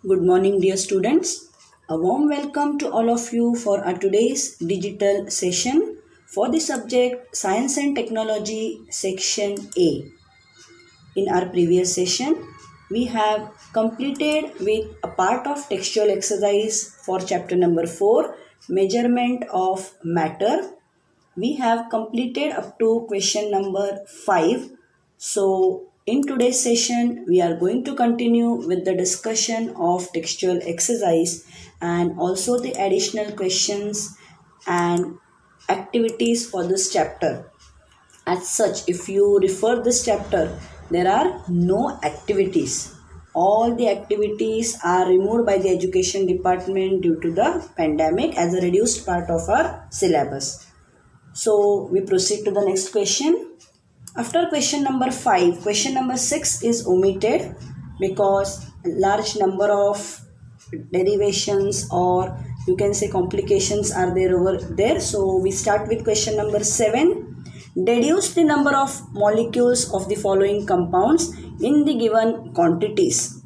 Good morning, dear students. A warm welcome to all of you for our today's digital session for the subject Science and Technology Section A. In our previous session, we have completed with a part of textual exercise for chapter number 4, Measurement of Matter. We have completed up to question number 5. So, in today's session, we are going to continue with the discussion of textual exercise and also the additional questions and activities for this chapter. As such, if you refer this chapter, there are no activities. All the activities are removed by the education department due to the pandemic as a reduced part of our syllabus. So we proceed to the next question. After question number 5, question number 6 is omitted because large number of derivations or you can say complications are there over there. So we start with question number 7. Deduce the number of molecules of the following compounds in the given quantities.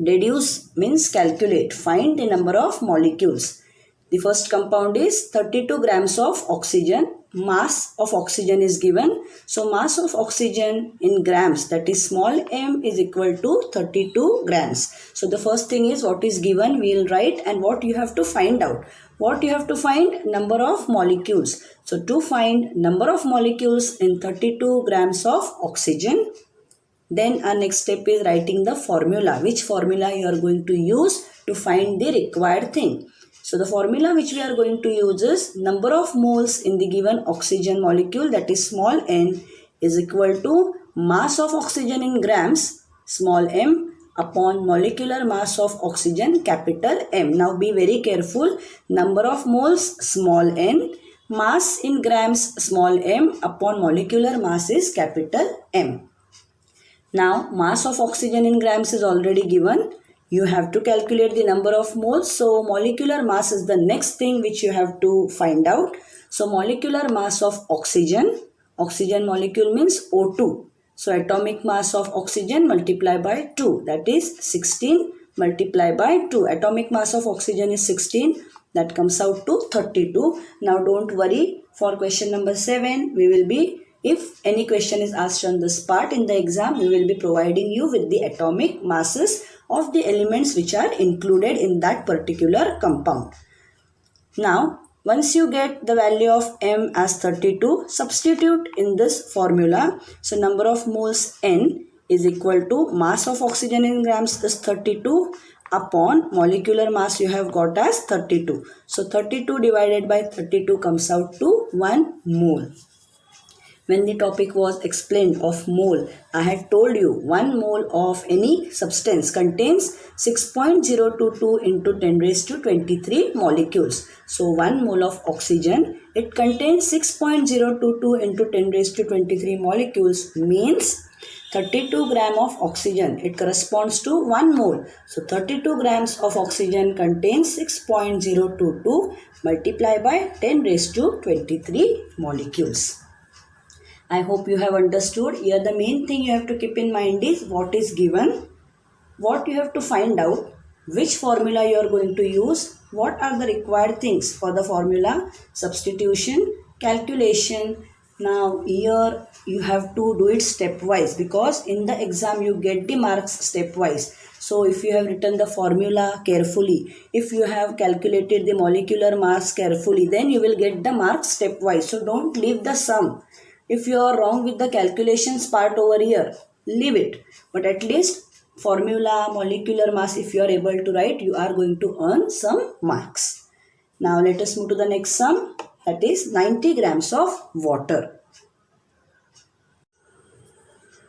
Deduce means calculate, find the number of molecules. The first compound is 32 grams of oxygen. Mass of oxygen is given. So mass of oxygen in grams, that is small m, is equal to 32 grams. So the first thing is what is given we will write and what you have to find out. What you have to find? Number of molecules. So to find number of molecules in 32 grams of oxygen, then our next step is writing the formula. Which formula you are going to use to find the required thing. So the formula which we are going to use is number of moles in the given oxygen molecule, that is small n, is equal to mass of oxygen in grams small m upon molecular mass of oxygen capital M. Now be very careful. Number of moles small n, mass in grams small m upon molecular mass is capital M. Now mass of oxygen in grams is already given. You have to calculate the number of moles. So molecular mass is the next thing which you have to find out. So molecular mass of oxygen, oxygen molecule means O2. So atomic mass of oxygen multiplied by 2, that is 16 multiplied by 2. Atomic mass of oxygen is 16, that comes out to 32. Now don't worry, for question number 7 we will be, if any question is asked on this part in the exam, we will be providing you with the atomic masses of the elements which are included in that particular compound. Now, once you get the value of M as 32, substitute in this formula. So, number of moles N is equal to mass of oxygen in grams is 32 upon molecular mass you have got as 32. So, 32 divided by 32 comes out to 1 mole. When the topic was explained of mole, I had told you 1 mole of any substance contains 6.022 into 10 raised to 23 molecules. So 1 mole of oxygen, it contains 6.022 into 10 raised to 23 molecules, means 32 gram of oxygen. It corresponds to 1 mole. So 32 grams of oxygen contains 6.022 multiplied by 10 raised to 23 molecules. I hope you have understood. Here the main thing you have to keep in mind is what is given, what you have to find out, which formula you are going to use, what are the required things for the formula, substitution, calculation. Now here you have to do it stepwise because in the exam you get the marks stepwise. So if you have written the formula carefully, if you have calculated the molecular mass carefully, then you will get the marks stepwise. So don't leave the sum. If you are wrong with the calculations part over here, leave it. But at least formula, molecular mass, if you are able to write, you are going to earn some marks. Now let us move to the next sum, that is 90 grams of water.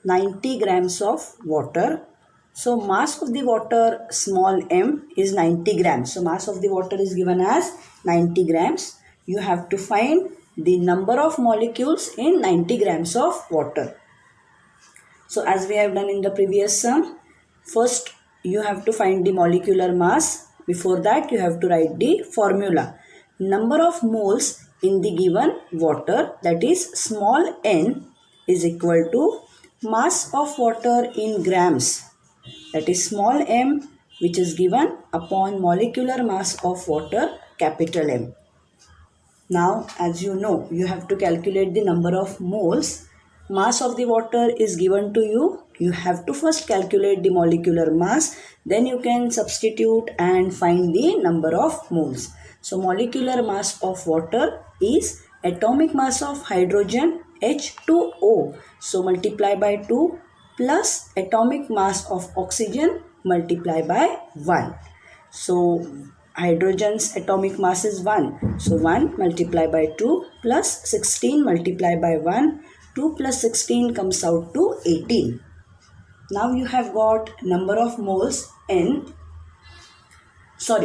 90 grams of water. So mass of the water small m is 90 grams. So mass of the water is given as 90 grams. You have to find the number of molecules in 90 grams of water. So as we have done in the previous sum, first you have to find the molecular mass. Before that you have to write the formula. Number of moles in the given water, that is small n, is equal to mass of water in grams, that is small m which is given upon molecular mass of water, capital M. Now, as you know, you have to calculate the number of moles. Mass of the water is given to you. You have to first calculate the molecular mass. Then you can substitute and find the number of moles. So, molecular mass of water is atomic mass of hydrogen H2O. So, multiply by 2 plus atomic mass of oxygen multiply by 1. So, hydrogen's atomic mass is 1. So, 1 multiplied by 2 plus 16 multiplied by 1. 2 plus 16 comes out to 18. Now, you have got number of moles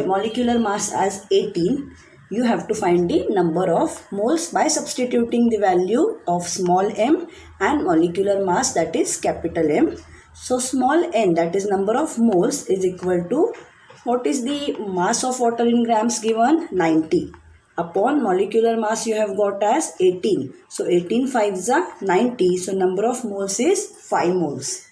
molecular mass as 18. You have to find the number of moles by substituting the value of small m and molecular mass, that is capital M. So, small n, that is number of moles, is equal to, what is the mass of water in grams given? 90. Upon molecular mass you have got as 18. So, 18 5s are 90. So, number of moles is 5 moles.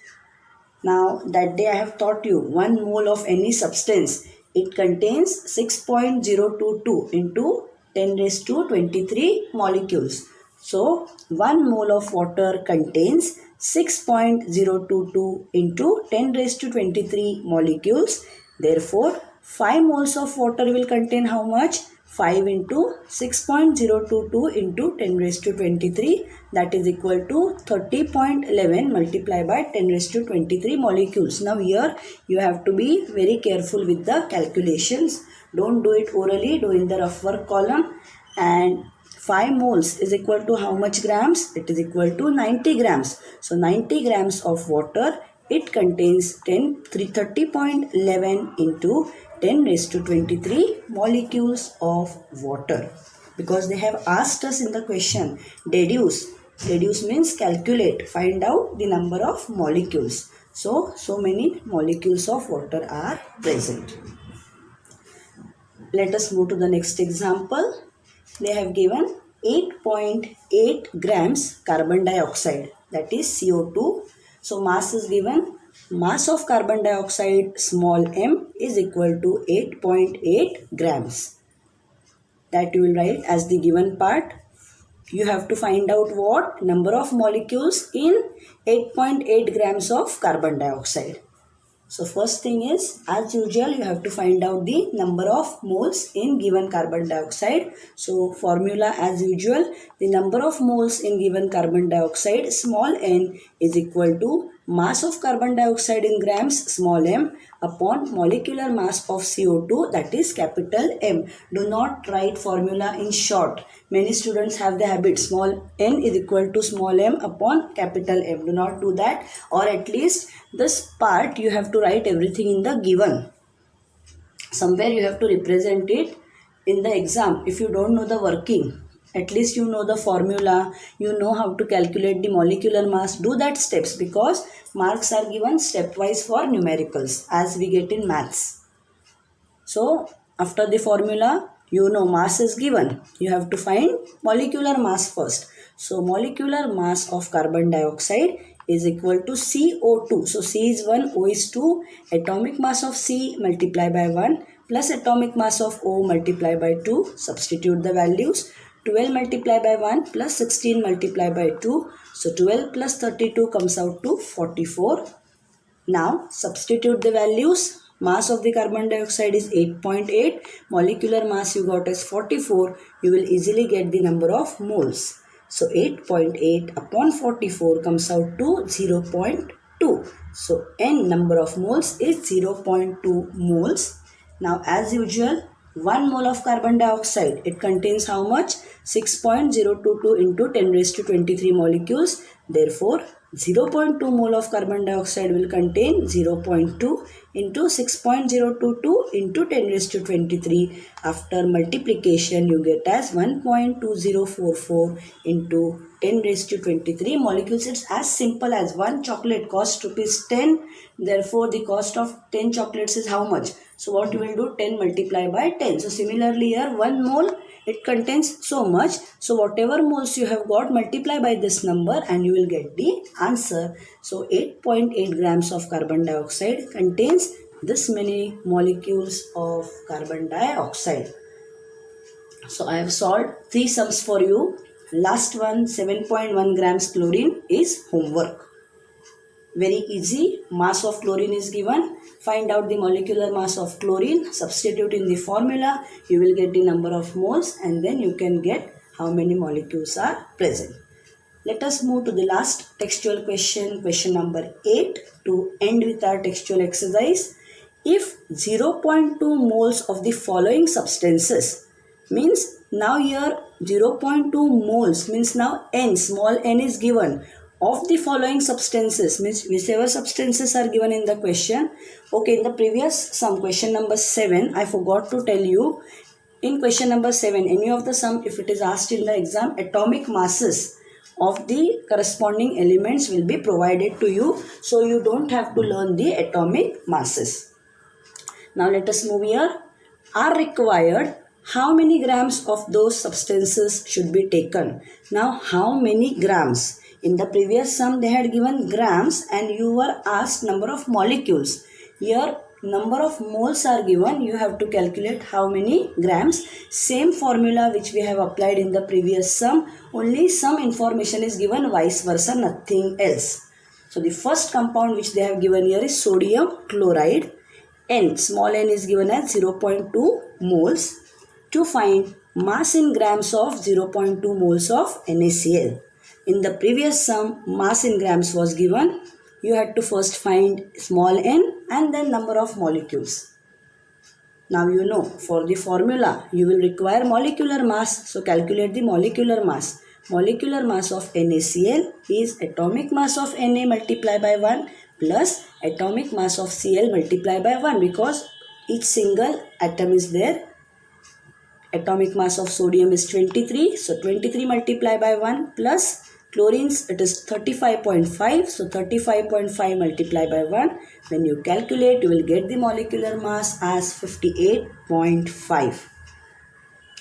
Now, that day I have taught you 1 mole of any substance, it contains 6.022 into 10 raised to 23 molecules. So, 1 mole of water contains 6.022 into 10 raised to 23 molecules. Therefore, 5 moles of water will contain how much? 5 into 6.022 into 10 raised to 23, that is equal to 30.11 multiplied by 10 raised to 23 molecules. Now here you have to be very careful with the calculations. Don't do it orally, do in the rough work column. And 5 moles is equal to how much grams? It is equal to 90 grams. So 90 grams of water, it contains 30.11 into 10 raised to 23 molecules of water. Because they have asked us in the question, deduce. Deduce means calculate, find out the number of molecules. So many molecules of water are present. Let us move to the next example. They have given 8.8 grams carbon dioxide, that is CO2. So mass is given. Mass of carbon dioxide small m is equal to 8.8 grams. That you will write as the given part. You have to find out what? Number of molecules in 8.8 grams of carbon dioxide. So first thing is, as usual, you have to find out the number of moles in given carbon dioxide. So formula as usual, the number of moles in given carbon dioxide small n is equal to mass of carbon dioxide in grams small m upon molecular mass of CO2, that is capital M. Do not write formula in short. Many students have the habit small n is equal to small m upon capital M. Do not do that, or at least this part you have to write everything in the given. Somewhere you have to represent it in the exam. If you don't know the working, at least you know the formula, you know how to calculate the molecular mass. Do that steps, because marks are given stepwise for numericals as we get in maths. So after the formula, you know mass is given. You have to find molecular mass first. So molecular mass of carbon dioxide is equal to CO2. So C is 1, O is 2. Atomic mass of C multiplied by 1 plus atomic mass of O multiplied by 2. Substitute the values. 12 multiplied by 1 plus 16 multiplied by 2. So 12 plus 32 comes out to 44. Now substitute the values. Mass of the carbon dioxide is 8.8. Molecular mass you got as 44. You will easily get the number of moles. So 8.8 upon 44 comes out to 0.2. So n number of moles is 0.2 moles. Now as usual, 1 mole of carbon dioxide, it contains how much? 6.022 into 10 raised to 23 molecules. Therefore, 0.2 mole of carbon dioxide will contain 0.2 into 6.022 into 10 raised to 23. After multiplication, you get as 1.2044 into 10 raised to 23 molecules. It's as simple as one chocolate costs rupees 10. Therefore, the cost of 10 chocolates is how much? So, what you will do? 10 multiplied by 10. So, similarly here 1 mole, it contains so much. So, whatever moles you have got, multiply by this number and you will get the answer. So, 8.8 grams of carbon dioxide contains this many molecules of carbon dioxide. So I have solved 3 sums for you. Last one, 7.1 grams chlorine, is homework. Very easy. Mass of chlorine is given. Find out the molecular mass of chlorine. Substitute in the formula. You will get the number of moles and then you can get how many molecules are present. Let us move to the last textual question, question number 8, to end with our textual exercise. If 0.2 moles of the following substances, means now here 0.2 moles means now n, small n is given, of the following substances, means whichever substances are given in the question. Okay, in the previous sum, question number 7, I forgot to tell you, in question number 7, any of the sum, if it is asked in the exam, atomic masses of the corresponding elements will be provided to you. So you don't have to learn the atomic masses. Now let us move here. Are required, how many grams of those substances should be taken? Now how many grams? In the previous sum they had given grams and you were asked number of molecules. Here number of moles are given. You have to calculate how many grams. Same formula which we have applied in the previous sum. Only some information is given, vice versa, nothing else. So the first compound which they have given here is sodium chloride. N, small n is given as 0.2 moles. To find mass in grams of 0.2 moles of NaCl. In the previous sum, mass in grams was given. You had to first find small n and then number of molecules. Now you know, for the formula, you will require molecular mass. So calculate the molecular mass. Molecular mass of NaCl is atomic mass of Na multiplied by 1 plus atomic mass of Cl multiplied by 1, because each single atom is there. Atomic mass of sodium is 23. So 23 multiplied by 1 plus chlorine's, it is 35.5. So 35.5 multiplied by 1. When you calculate, you will get the molecular mass as 58.5.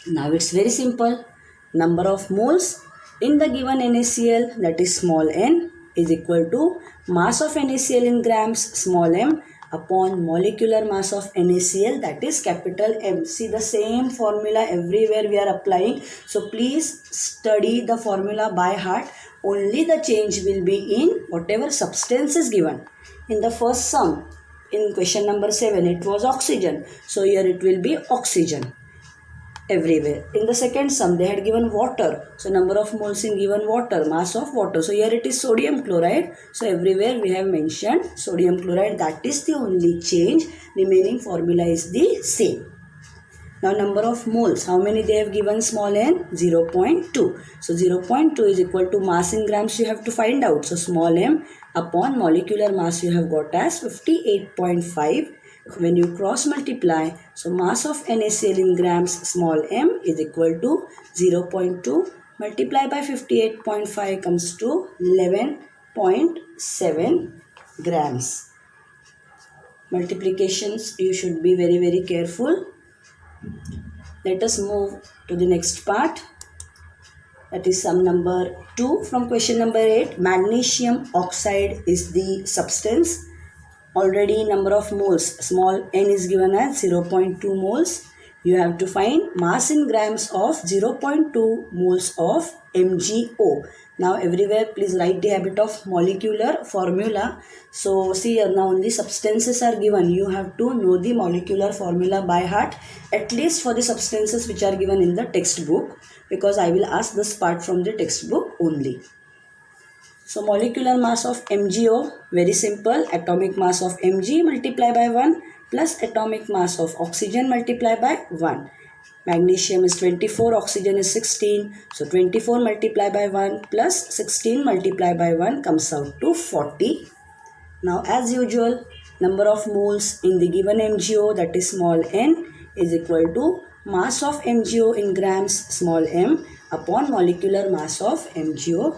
Now it's very simple. Number of moles in the given NaCl, that is small n, is equal to mass of NaCl in grams, small m, upon molecular mass of NaCl, that is capital M. See, the same formula everywhere we are applying. So please study the formula by heart. Only the change will be in whatever substance is given. In the first sum, in question number 7, it was oxygen. So here it will be oxygen everywhere. In the second sum, they had given water. So number of moles in given water, mass of water. So here it is sodium chloride. So everywhere we have mentioned sodium chloride. That is the only change. Remaining formula is the same. Now number of moles, how many they have given small n? 0.2. So 0.2 is equal to mass in grams you have to find out. So small m upon molecular mass you have got as 58.5. When you cross multiply, so mass of NaCl in grams small m is equal to 0.2 multiplied by 58.5 comes to 11.7 grams. Multiplications you should be very careful. Let us move to the next part. That is sum number 2 from question number 8. Magnesium oxide is the substance. Already number of moles, small n is given as 0.2 moles. You have to find mass in grams of 0.2 moles of MgO. Now everywhere please write the habit of molecular formula. So see here, now only substances are given. You have to know the molecular formula by heart, at least for the substances which are given in the textbook, because I will ask this part from the textbook only. So molecular mass of MgO, very simple, atomic mass of Mg multiplied by 1 plus atomic mass of oxygen multiplied by 1. Magnesium is 24, oxygen is 16. So 24 multiplied by 1 plus 16 multiplied by 1 comes out to 40. Now as usual, number of moles in the given MgO, that is small n, is equal to mass of MgO in grams small m upon molecular mass of MgO.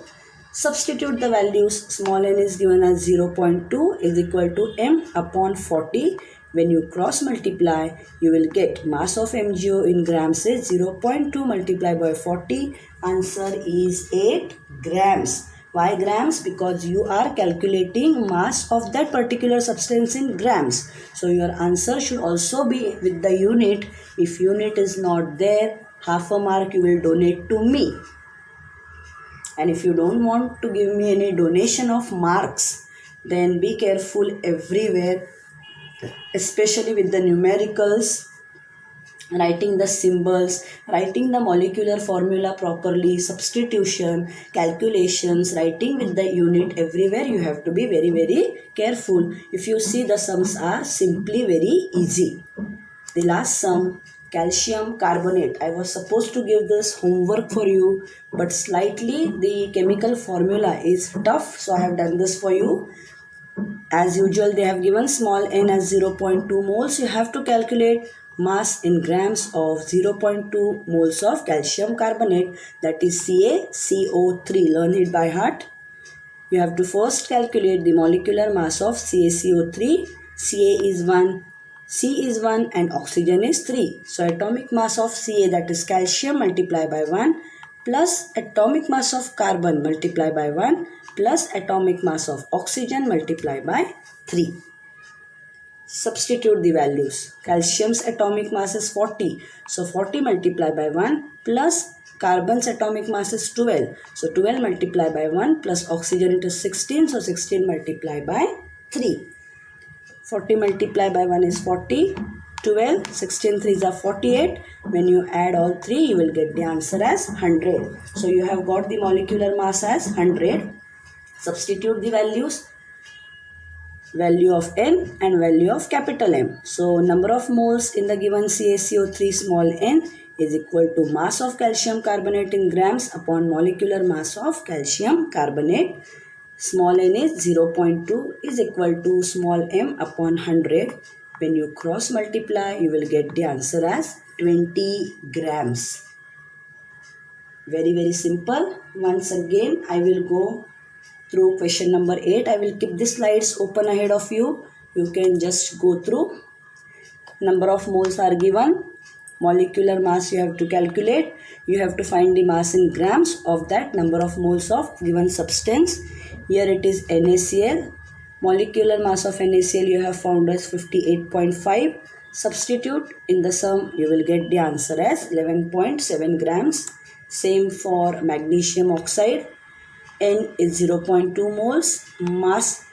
Substitute the values. Small n is given as 0.2 is equal to m upon 40. When you cross multiply, you will get mass of MgO in grams is 0.2 multiplied by 40. Answer is 8 grams. Why grams? Because you are calculating mass of that particular substance in grams. So your answer should also be with the unit. If unit is not there, half a mark you will donate to me. And if you don't want to give me any donation of marks, then be careful everywhere, especially with the numericals, writing the symbols, writing the molecular formula properly, substitution, calculations, writing with the unit, everywhere you have to be very, very careful. If you see, the sums are simply very easy. The last sum, calcium carbonate. I was supposed to give this homework for you, but slightly the chemical formula is tough, so I have done this for you. As usual, they have given small n as 0.2 moles. You have to calculate mass in grams of 0.2 moles of calcium carbonate, that is CaCO3. Learn it by heart. You have to first calculate the molecular mass of CaCO3. Ca is 1, C is 1 and oxygen is 3. So atomic mass of Ca, that is calcium, multiply by 1 plus atomic mass of carbon multiply by 1 plus atomic mass of oxygen multiply by 3. Substitute the values. Calcium's atomic mass is 40. So 40 multiplied by 1 plus carbon's atomic mass is 12. So 12 multiplied by 1 plus oxygen, it is 16. So 16 multiplied by 3. 40 multiplied by 1 is 40. 12, 16 3s are 48. When you add all 3, you will get the answer as 100. So you have got the molecular mass as 100. Substitute the values. Value of N and value of capital M. So number of moles in the given CaCO3 small n is equal to mass of calcium carbonate in grams upon molecular mass of calcium carbonate. Small n is 0.2 is equal to small m upon 100. When you cross multiply, you will get the answer as 20 grams. Very, very simple. Once again, I will go through question number 8. I will keep the slides open ahead of you. You can just go through. Number of moles are given. Molecular mass you have to calculate. You have to find the mass in grams of that number of moles of given substance. Here it is NaCl. Molecular mass of NaCl you have found as 58.5. Substitute in the sum, you will get the answer as 11.7 grams. Same for magnesium oxide. N is 0.2 moles. Mass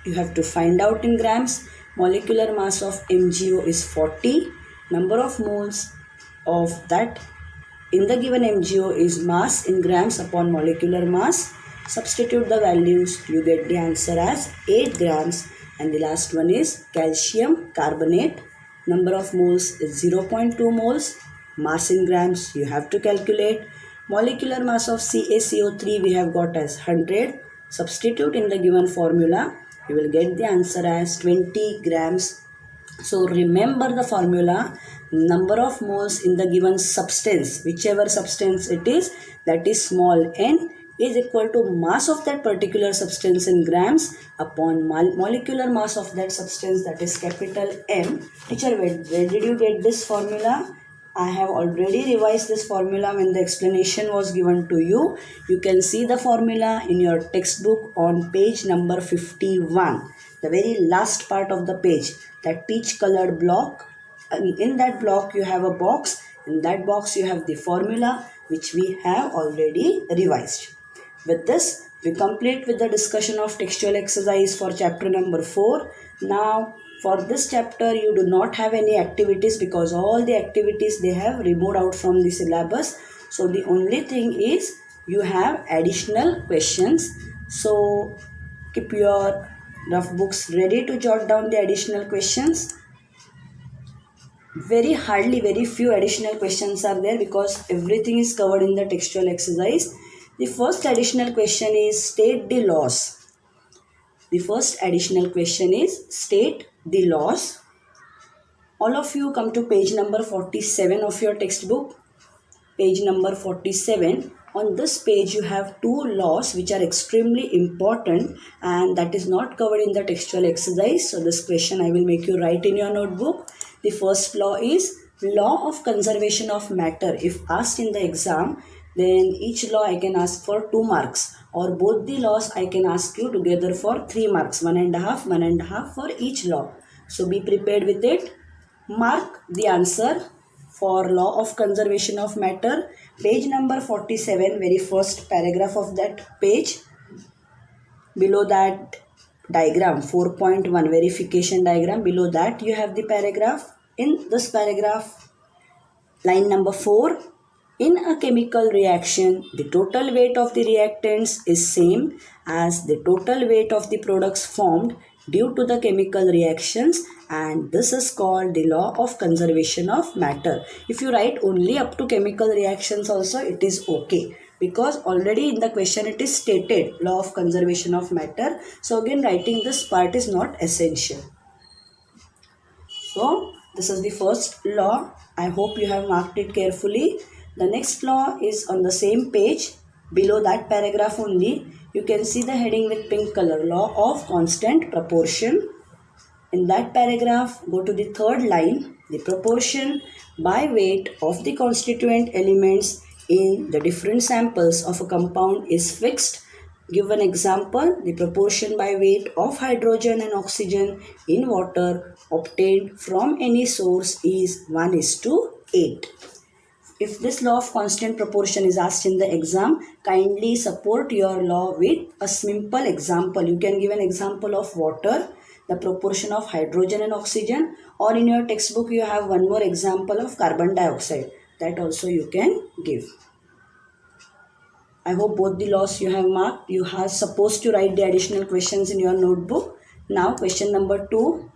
you have to find out in grams. Molecular mass of MgO is 40. Number of moles of that in the given MgO is mass in grams upon molecular mass. Substitute the values, you get the answer as 8 grams. And the last one is calcium carbonate. Number of moles is 0.2 moles. Mass in grams you have to calculate. Molecular mass of CaCO3 we have got as 100. Substitute in the given formula. You will get the answer as 20 grams. So remember the formula. Number of moles in the given substance, whichever substance it is, that is small n, is equal to mass of that particular substance in grams upon molecular mass of that substance, that is capital M. Teacher, where did you get this formula? I have already revised this formula when the explanation was given to you. You can see the formula in your textbook on page number 51. The very last part of the page, that peach colored block. And in that block you have a box. In that box you have the formula which we have already revised. With this, we complete with the discussion of textual exercise for chapter number 4. Now, for this chapter, you do not have any activities because all the activities they have removed out from the syllabus. So, the only thing is you have additional questions. So, keep your rough books ready to jot down the additional questions. Very few additional questions are there because everything is covered in the textual exercise. The first additional question is state the laws. The first additional question is state the laws. All of you come to page number 47 of your textbook. Page number 47. On this page you have two laws which are extremely important and that is not covered in the textual exercise. So this question I will make you write in your notebook. The first law is law of conservation of matter. If asked in the exam, then each law I can ask for 2 marks, or both the laws I can ask you together for 3 marks, 1.5 for each law. So be prepared with it. Mark the answer for law of conservation of matter, page number 47, very first paragraph of that page. Below that diagram 4.1 verification diagram, below that you have the paragraph. In this paragraph, line number 4, in a chemical reaction, the total weight of the reactants is same as the total weight of the products formed due to the chemical reactions, and this is called the law of conservation of matter. If you write only up to chemical reactions also, it is okay, because already in the question it is stated law of conservation of matter. So again, writing this part is not essential. So this is the first law. I hope you have marked it carefully. The next law is on the same page. Below that paragraph only, you can see the heading with pink color, law of constant proportion. In that paragraph, go to the third line. The proportion by weight of the constituent elements in the different samples of a compound is fixed. Give an example. The proportion by weight of hydrogen and oxygen in water obtained from any source is 1:8. If this law of constant proportion is asked in the exam, kindly support your law with a simple example. You can give an example of water, the proportion of hydrogen and oxygen, or in your textbook you have one more example of carbon dioxide. That also you can give. I hope both the laws you have marked. You are supposed to write the additional questions in your notebook. Now question number 2,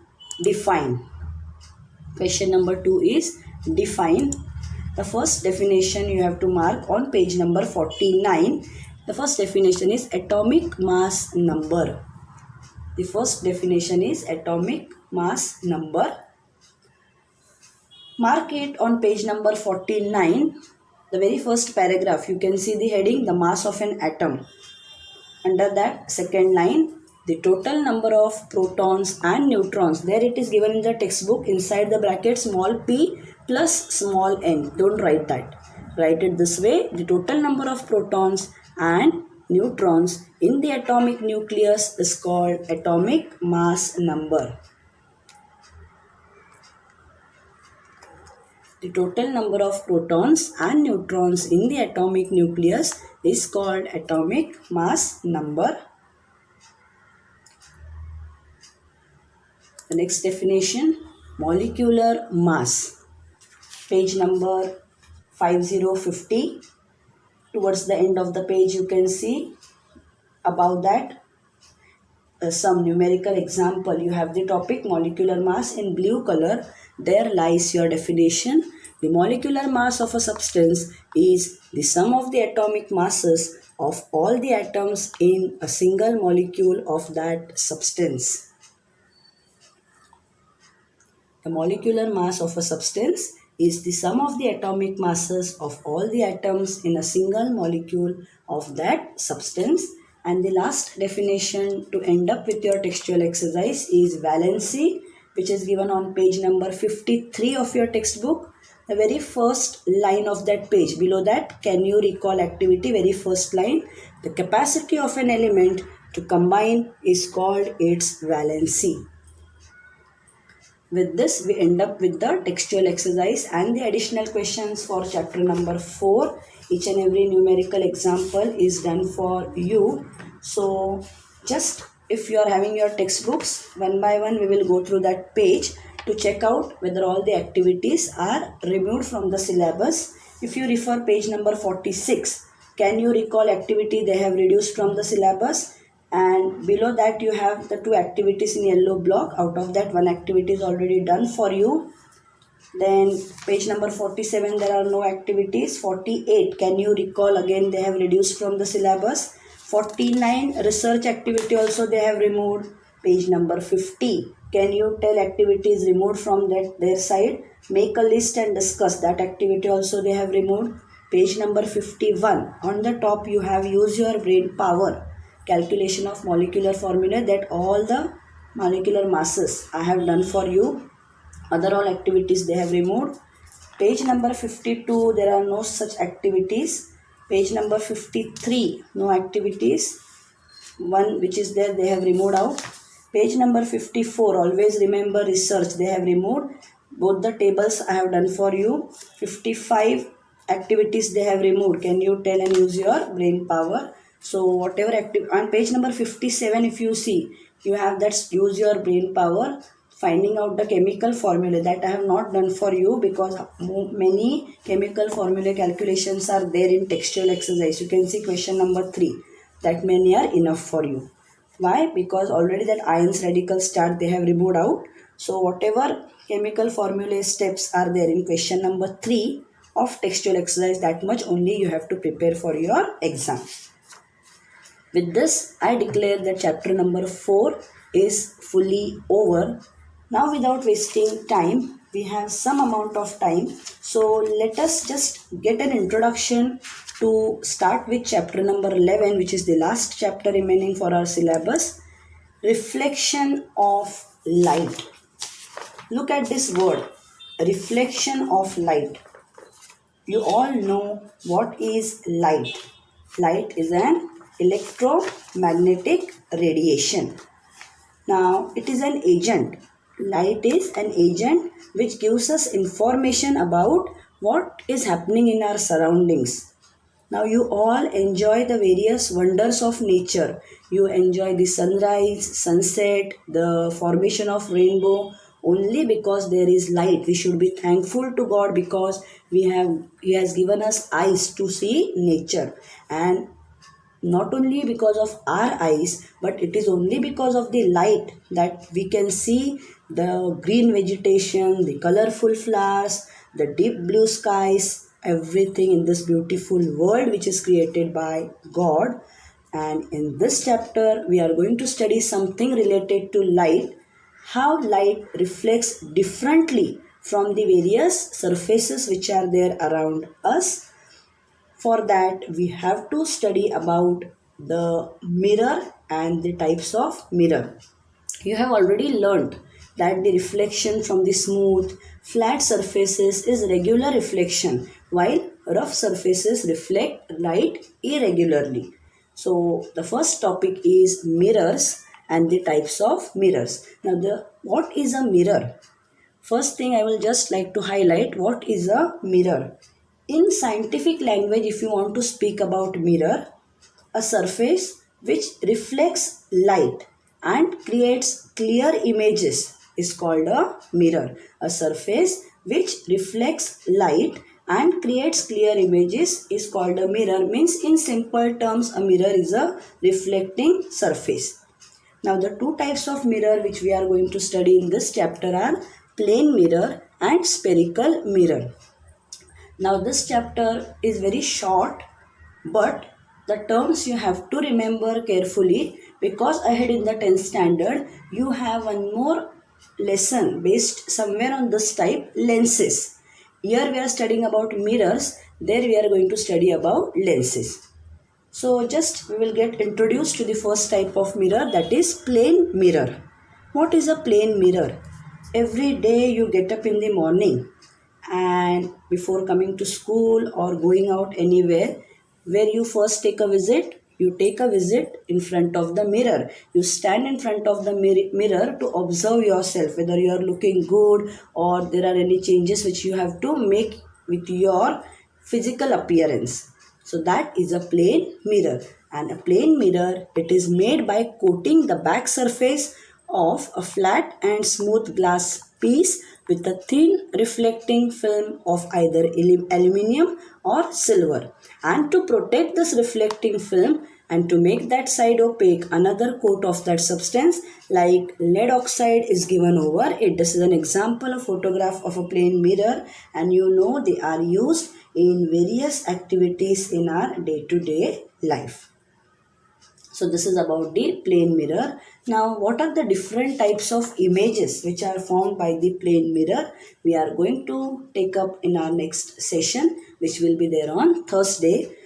define. Question number 2 is define. The first definition you have to mark on page number 49. The first definition is atomic mass number. The first definition is atomic mass number. Mark it on page number 49. The very first paragraph, you can see the heading, the mass of an atom. Under that second line, the total number of protons and neutrons. There it is given in the textbook, inside the bracket small p plus small n. Don't write that. Write it this way. The total number of protons and neutrons in the atomic nucleus is called atomic mass number. The total number of protons and neutrons in the atomic nucleus is called atomic mass number. The next definition, molecular mass. Page number 5050. Towards the end of the page you can see about that some numerical example. You have the topic molecular mass in blue color. There lies your definition. The molecular mass of a substance is the sum of the atomic masses of all the atoms in a single molecule of that substance. The molecular mass of a substance is the sum of the atomic masses of all the atoms in a single molecule of that substance. And the last definition to end up with your textual exercise is valency, which is given on page number 53 of your textbook. The very first line of that page. Below that, can you recall activity? Very first line. The capacity of an element to combine is called its valency. With this, we end up with the textual exercise and the additional questions for chapter number 4. Each and every numerical example is done for you. So, just if you are having your textbooks, one by one we will go through that page to check out whether all the activities are removed from the syllabus. If you refer page number 46, can you recall activity they have reduced from the syllabus? And below that you have the 2 activities in yellow block. Out of that, 1 activity is already done for you. Then page number 47, there are no activities. 48, can you recall again they have reduced from the syllabus. 49, research activity also they have removed. Page number 50, can you tell activities removed from their side. Make a list and discuss, that activity also they have removed. Page number 51, on the top you have use your brain power. Calculation of molecular formula, that all the molecular masses I have done for you. Other all activities they have removed. Page number 52, there are no such activities. Page number 53, no activities. One which is there, they have removed out. Page number 54, always remember research, they have removed. Both the tables I have done for you. 55 activities they have removed. Can you tell and use your brain power? So whatever on page number 57, if you see, you have that use your brain power, finding out the chemical formula. That I have not done for you because many chemical formula calculations are there in textual exercise. You can see question number 3. That many are enough for you. Why? Because already that ions radical start they have removed out. So whatever chemical formula steps are there in question number 3 of textual exercise, that much only you have to prepare for your exam. With this, I declare that chapter number 4 is fully over. Now without wasting time, we have some amount of time. So let us just get an introduction to start with chapter number 11, which is the last chapter remaining for our syllabus. Reflection of light. Look at this word, reflection of light. You all know what is light. Light is an electromagnetic radiation. Now it is an agent. Light is an agent which gives us information about what is happening in our surroundings. Now you all enjoy the various wonders of nature. You enjoy the sunrise, sunset, the formation of rainbow only because there is light. We should be thankful to God because He has given us eyes to see nature, and not only because of our eyes, but it is only because of the light that we can see the green vegetation, the colorful flowers, the deep blue skies, everything in this beautiful world which is created by God. And in this chapter, we are going to study something related to light, how light reflects differently from the various surfaces which are there around us. For that, we have to study about the mirror and the types of mirror. You have already learned that the reflection from the smooth, flat surfaces is regular reflection, while rough surfaces reflect light irregularly. So, the first topic is mirrors and the types of mirrors. Now, what is a mirror? First thing I will just like to highlight what is a mirror. In scientific language, if you want to speak about mirror, a surface which reflects light and creates clear images is called a mirror. A surface which reflects light and creates clear images is called a mirror. Means in simple terms, a mirror is a reflecting surface. Now the two types of mirror which we are going to study in this chapter are plane mirror and spherical mirror. Now this chapter is very short, but the terms you have to remember carefully because ahead in the 10th standard you have one more lesson based somewhere on this type, lenses. Here we are studying about mirrors, there we are going to study about lenses. So just we will get introduced to the first type of mirror, that is plane mirror. What is a plane mirror? Every day you get up in the morning and before coming to school or going out anywhere, where you first take a visit, you take a visit in front of the mirror. You stand in front of the mirror to observe yourself, whether you are looking good or there are any changes which you have to make with your physical appearance. So that is a plane mirror. And a plane mirror, it is made by coating the back surface of a flat and smooth glass piece with a thin reflecting film of either aluminium or silver. And to protect this reflecting film and to make that side opaque, another coat of that substance like lead oxide is given over it. This is an example of photograph of a plane mirror, and you know they are used in various activities in our day-to-day life. So this is about the plane mirror. Now what are the different types of images which are formed by the plane mirror? We are going to take up in our next session, which will be there on Thursday.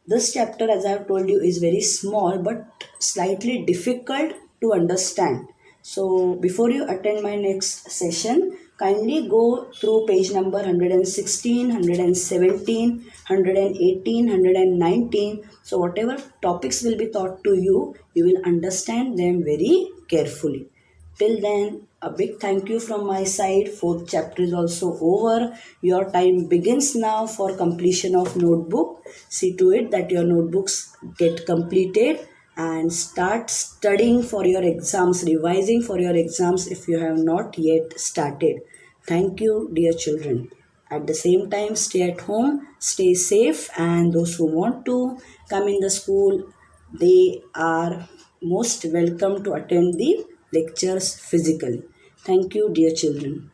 This chapter, as I have told you, is very small but slightly difficult to understand. So before you attend my next session, kindly go through page number 116, 117, 118, 119. So whatever topics will be taught to you, you will understand them very carefully. Till then, a big thank you from my side. Fourth chapter is also over. Your time begins now for completion of notebook. See to it that your notebooks get completed and start studying for your exams, revising for your exams if you have not yet started. Thank you, dear children. At the same time, stay at home, stay safe, and those who want to come in the school, they are most welcome to attend the lectures physically. Thank you, dear children.